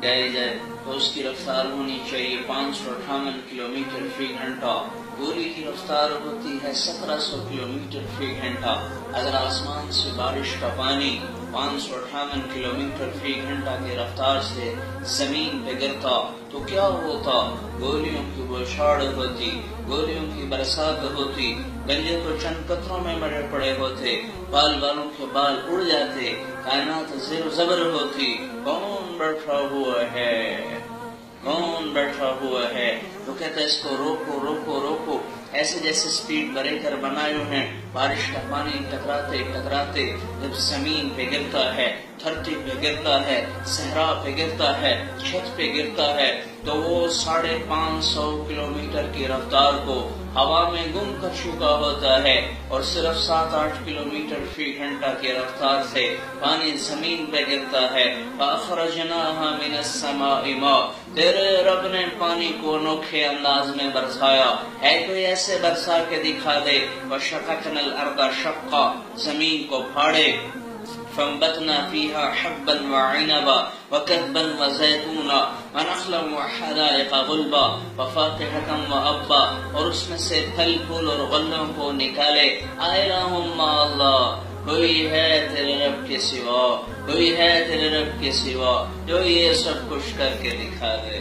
گائی جائے تو اس کی رفتار ہونی چاہیے 558 کلومیٹر فی گھنٹہ. گولی کی رفتار ہوتی ہے 1700 کلومیٹر فی گھنٹہ. اگر آسمان سے بارش کا پانی 558 کلومیٹر فی گھنٹہ کی رفتار سے زمین پہ گرتا تو کیا ہوتا؟ گولیوں کی بوچھاڑ ہوتی، گولیوں کی برسات ہوتی، گنجے تو چند قطروں میں مڑے پڑے ہوتے، بال والوں کے بال اڑ جاتے، کائنات زیر و زبر ہوتی. کون بیٹھا ہوا ہے؟ کون بیٹھا ہوا ہے؟ تو کہتا ہے اس کو روکو روکو روکو. ایسے جیسے سپیڈ بریکر بنائے ہیں، بارش کا پانی ٹکراتے ٹکراتے جب زمین پہ گرتا ہے، دھرتی پہ گرتا ہے، صحرا پہ گرتا ہے، چھت پہ گرتا ہے، تو وہ 550 کلومیٹر کی رفتار کو ہوا میں گم کر چکا ہوتا ہے اور صرف 7-8 کلومیٹر فی گھنٹہ کی رفتار سے پانی زمین پہ گرتا ہے. فَأَخْرَجْنَاهَا مِنَ السَّمَاءِ مَاءً. تیرے رب نے پانی کو انوکھے انداز میں برسایا ہے. کوئی ایسے برسا کے دکھا دے. وَشَقَقْنَا الْأَرْضَ شَقًّا. زمین کو پھاڑے. فَانبَتْنَا فِيهَا حَبًّا وَعِنَبًا وَكَذْبًا وَزَيْتُونًا وَنَخْلًا وَحَدَائِقَ غُلْبًا وَفَاكِهَةً وَأَبًّا. اور اس میں سے پھل پھول اور غلوں کو نکالے. آئلہم ما اللہ. کوئی ہے تیرے رب کے سوا، کوئی ہے تیرے رب کے سوا جو یہ سب کچھ کر کے دکھا دے.